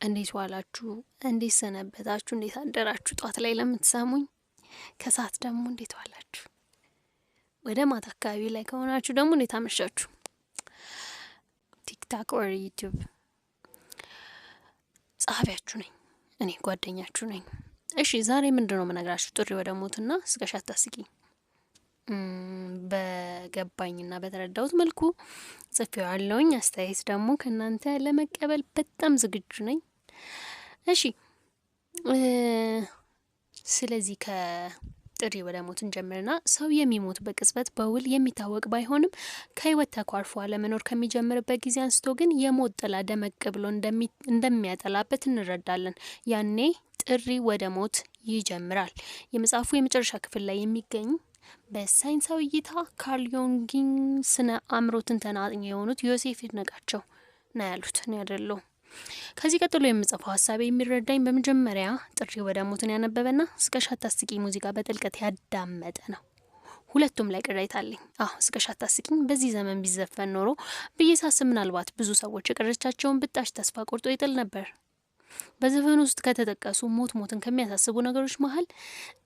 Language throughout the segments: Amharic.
እንዴት ዋላችሁ? እንዴት ሰነበታችሁ? እንዴት አደራችሁ? ጧት ላይ ለምትሰሙኝ ከሰዓት ደግሞ እንዴት ዋላችሁ? ወደ ማታ አካባቢ ላይ ከሆናችሁ ደግሞ እንዴት አመሻችሁ? ቲክታክ ኦር ዩቲዩብ ጸሐፊያችሁ ነኝ እኔ ጓደኛችሁ ነኝ። እሺ ዛሬ ምንድነው የምነግራችሁ? ጥሪ ወደ ሞትና ስቀሽ አታስቂኝ በገባኝና በተረዳሁት መልኩ ጽፌዋለሁኝ። አስተያየት ደግሞ ከእናንተ ለመቀበል በጣም ዝግጁ ነኝ። እሺ ስለዚህ ከጥሪ ወደ ሞት እንጀምርና ሰው የሚሞት በቅጽበት በውል የሚታወቅ ባይሆንም ከህይወት ተኳርፎ አለመኖር ከሚጀምርበት ጊዜ አንስቶ ግን የሞት ጥላ ደመቅ ብሎ እንደሚያጠላበት እንረዳለን። ያኔ ጥሪ ወደ ሞት ይጀምራል። የመጽሐፉ የመጨረሻ ክፍል ላይ የሚገኝ በሳይንሳዊ እይታ ካርል ዩንግን ስነ አእምሮ ትንተና አጥኚ የሆኑት ዮሴፍ ይድነቃቸው ነው ያሉት፣ እኔ አይደለሁም። ከዚህ ቀጥሎ የምጽፈው ሀሳብ የሚረዳኝ በመጀመሪያ ጥሪ ወደ ሞትን ያነበበና ስቀሽ አታስቂኝ ሙዚቃ በጥልቀት ያዳመጠ ነው። ሁለቱም ላይ ቅሬታ አለኝ። ስቀሽ አታስቂኝ በዚህ ዘመን ቢዘፈን ኖሮ ብዬ ሳስብ ምናልባት ብዙ ሰዎች የቀረቻቸውን ብጣሽ ተስፋ ቆርጦ ይጥል ነበር። በዘፈኑ ውስጥ ከተጠቀሱ ሞትን ከሚያሳስቡ ነገሮች መሀል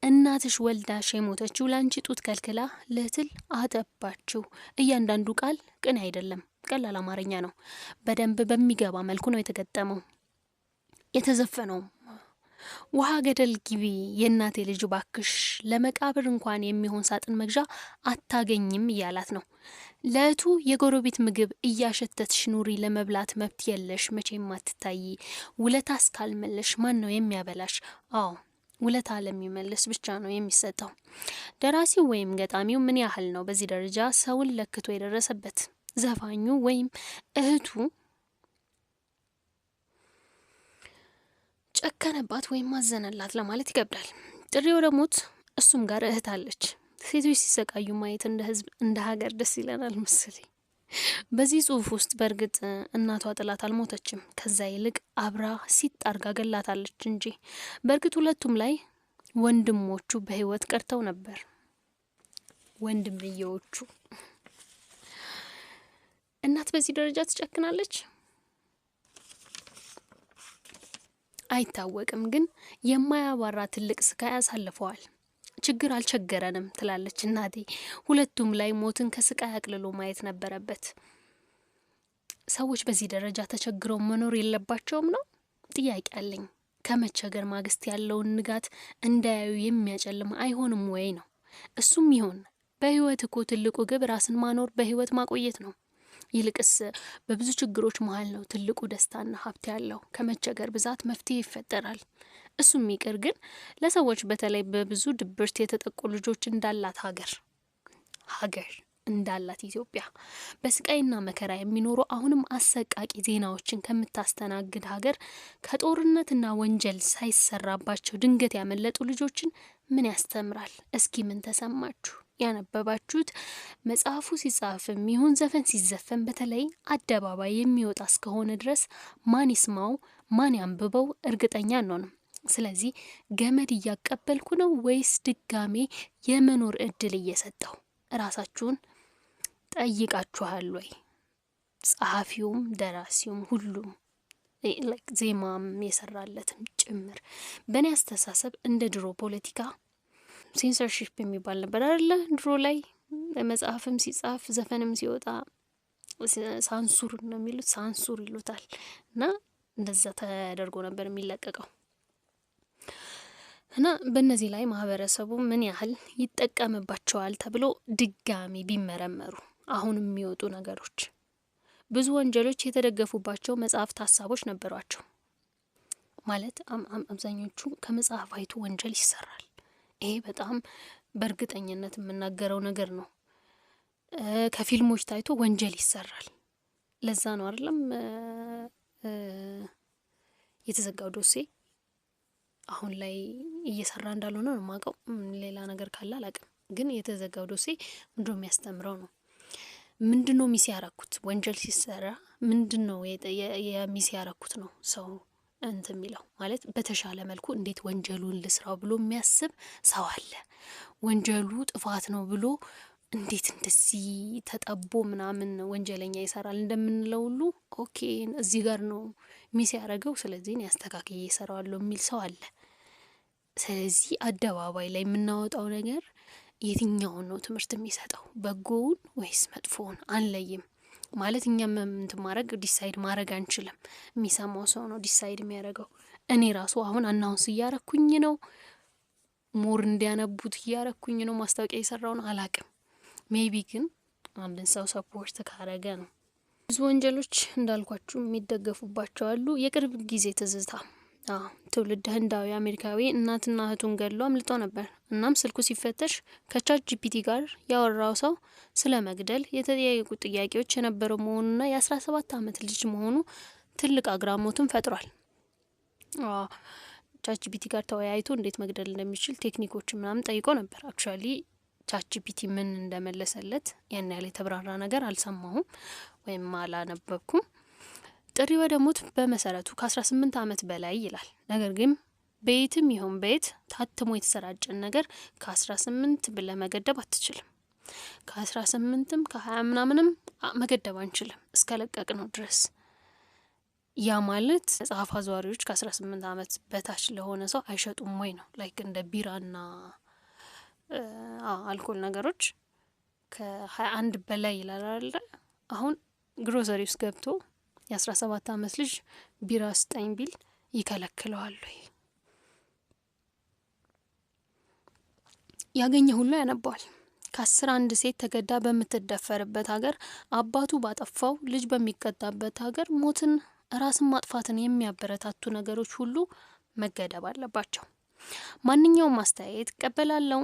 እናትሽ ወልዳሽ የሞተችው ላንቺ ጡት ከልክላ ልትል አጠባችው። እያንዳንዱ ቃል ቅን አይደለም፣ ቀላል አማርኛ ነው። በደንብ በሚገባ መልኩ ነው የተገጠመው የተዘፈነው። ውሃ ገደል ግቢ የእናቴ ልጅ ባክሽ፣ ለመቃብር እንኳን የሚሆን ሳጥን መግዣ አታገኝም እያላት ነው። ለእቱ የጎረቤት ምግብ እያሸተትሽ ኑሪ፣ ለመብላት መብት የለሽ፣ መቼም አትታይ። ውለታ እስካልመለሽ ማን ነው የሚያበላሽ? ውለታ ለሚመልስ ብቻ ነው የሚሰጠው። ደራሲው ወይም ገጣሚው ምን ያህል ነው በዚህ ደረጃ ሰውን ለክቶ የደረሰበት? ዘፋኙ ወይም እህቱ ጨከነባት ወይም ማዘነላት ለማለት ይከብዳል። ጥሪ ወደ ሞት እሱም ጋር እህት አለች። ሴቶች ሲሰቃዩ ማየት እንደ ሕዝብ እንደ ሀገር ደስ ይለናል መሰለኝ። በዚህ ጽሁፍ ውስጥ በእርግጥ እናቷ ጥላት አልሞተችም። ከዛ ይልቅ አብራ ሲጣርጋ ገላታለች እንጂ። በእርግጥ ሁለቱም ላይ ወንድሞቹ በህይወት ቀርተው ነበር። ወንድምየዎቹ። እናት በዚህ ደረጃ ትጨክናለች? አይታወቅም፣ ግን የማያባራ ትልቅ ስቃይ አሳልፈዋል። ችግር አልቸገረንም ትላለች እናቴ። ሁለቱም ላይ ሞትን ከስቃይ አቅልሎ ማየት ነበረበት። ሰዎች በዚህ ደረጃ ተቸግረው መኖር የለባቸውም ነው? ጥያቄ አለኝ። ከመቸገር ማግስት ያለውን ንጋት እንዳያዩ የሚያጨልም አይሆንም ወይ ነው? እሱም ይሆን በህይወት እኮ ትልቁ ግብ ራስን ማኖር፣ በህይወት ማቆየት ነው። ይልቅስ በብዙ ችግሮች መሀል ነው ትልቁ ደስታና ሀብት ያለው። ከመቸገር ብዛት መፍትሄ ይፈጠራል። እሱም ይቅር፣ ግን ለሰዎች በተለይ በብዙ ድብርት የተጠቁ ልጆች እንዳላት ሀገር እንዳላት ኢትዮጵያ በስቃይና መከራ የሚኖሩ አሁንም አሰቃቂ ዜናዎችን ከምታስተናግድ ሀገር ከጦርነትና ወንጀል ሳይሰራባቸው ድንገት ያመለጡ ልጆችን ምን ያስተምራል? እስኪ ምን ተሰማችሁ? ያነበባችሁት መጽሐፉ ሲጻፍም ይሁን ዘፈን ሲዘፈን በተለይ አደባባይ የሚወጣ እስከሆነ ድረስ ማን ይስማው ማን ያንብበው እርግጠኛ አንሆንም። ስለዚህ ገመድ እያቀበልኩ ነው ወይስ ድጋሜ የመኖር እድል እየሰጠው? ራሳችሁን ጠይቃችኋል ወይ? ጸሐፊውም ደራሲውም ሁሉም ዜማም የሰራለትም ጭምር። በእኔ አስተሳሰብ እንደ ድሮ ፖለቲካ ሴንሰርሺፕ የሚባል ነበር አይደለ? ድሮ ላይ መጽሐፍም ሲጻፍ ዘፈንም ሲወጣ ሳንሱር ነው የሚሉት፣ ሳንሱር ይሉታል። እና እንደዛ ተደርጎ ነበር የሚለቀቀው። እና በእነዚህ ላይ ማህበረሰቡ ምን ያህል ይጠቀምባቸዋል ተብሎ ድጋሚ ቢመረመሩ አሁን የሚወጡ ነገሮች ብዙ ወንጀሎች የተደገፉባቸው መጽሐፍት ሀሳቦች ነበሯቸው። ማለት አብዛኞቹ ከመጽሐፍ አይቶ ወንጀል ይሰራል። ይሄ በጣም በእርግጠኝነት የምናገረው ነገር ነው። ከፊልሞች ታይቶ ወንጀል ይሰራል። ለዛ ነው አይደለም የተዘጋው ዶሴ አሁን ላይ እየሰራ እንዳልሆነ ነው የማውቀው። ሌላ ነገር ካለ አላውቅም። ግን የተዘጋው ዶሴ ምንድነው የሚያስተምረው ነው። ምንድነው ሚስ ያረኩት? ወንጀል ሲሰራ ምንድነው የሚስ ያረኩት ነው ሰው እንትን የሚለው ማለት በተሻለ መልኩ እንዴት ወንጀሉን ልስራው ብሎ የሚያስብ ሰው አለ። ወንጀሉ ጥፋት ነው ብሎ እንዴት እንደዚህ ተጠቦ ምናምን ወንጀለኛ ይሰራል እንደምንለው ሁሉ ኦኬ እዚህ ጋር ነው ሚስ ያደረገው፣ ስለዚህ እኔ አስተካክዬ እሰራዋለሁ የሚል ሰው አለ። ስለዚህ አደባባይ ላይ የምናወጣው ነገር የትኛውን ነው ትምህርት የሚሰጠው? በጎውን ወይስ መጥፎውን? አንለይም ማለት እኛም እንትን ማድረግ ዲሳይድ ማድረግ አንችልም። የሚሰማው ሰው ነው ዲሳይድ የሚያደርገው። እኔ ራሱ አሁን አናውንስ እያረኩኝ ነው፣ ሞር እንዲያነቡት እያረኩኝ ነው፣ ማስታወቂያ የሰራውን አላቅም። ሜቢ ግን አንድን ሰው ሰፖርት ካረገ ነው። ብዙ ወንጀሎች እንዳልኳችሁ የሚደገፉባቸው አሉ። የቅርብ ጊዜ ትዝታ ትውልድ ህንዳዊ አሜሪካዊ እናትና እህቱን ገድሎ አምልጦ ነበር። እናም ስልኩ ሲፈተሽ ከቻት ጂፒቲ ጋር ያወራው ሰው ስለ መግደል የተጠያየቁ ጥያቄዎች የነበረው መሆኑና የ17 ዓመት ልጅ መሆኑ ትልቅ አግራሞትን ፈጥሯል። ቻት ጂፒቲ ጋር ተወያይቶ እንዴት መግደል እንደሚችል ቴክኒኮች ምናምን ጠይቆ ነበር። አክቹአሊ ቻት ጂፒቲ ምን እንደመለሰለት ያን ያህል የተብራራ ነገር አልሰማሁም ወይም አላነበብኩም። ጥሪ ወደ ሞት በመሰረቱ ከ18 ዓመት በላይ ይላል። ነገር ግን በየትም ይሁን በየት ታትሞ የተሰራጨን ነገር ከ18 ብለህ መገደብ አትችልም። ከ18ም ከ20 ምናምንም መገደብ አንችልም እስከለቀቅ ነው ድረስ። ያ ማለት መጽሐፍ አዘዋሪዎች ከ18 ዓመት በታች ለሆነ ሰው አይሸጡም ወይ ነው። ላይክ እንደ ቢራና አልኮል ነገሮች ከ21 በላይ ይላል አይደል? አሁን ግሮሰሪ ውስጥ ገብቶ የ17 ዓመት ልጅ ቢራ ስጠኝ ቢል ይከለክለዋል ወይ? ያገኘ ሁሉ ያነባዋል። ከ10 አንድ ሴት ተገዳ በምትደፈርበት ሀገር፣ አባቱ ባጠፋው ልጅ በሚቀጣበት ሀገር ሞትን ራስን ማጥፋትን የሚያበረታቱ ነገሮች ሁሉ መገደብ አለባቸው። ማንኛውም አስተያየት እቀበላለሁ።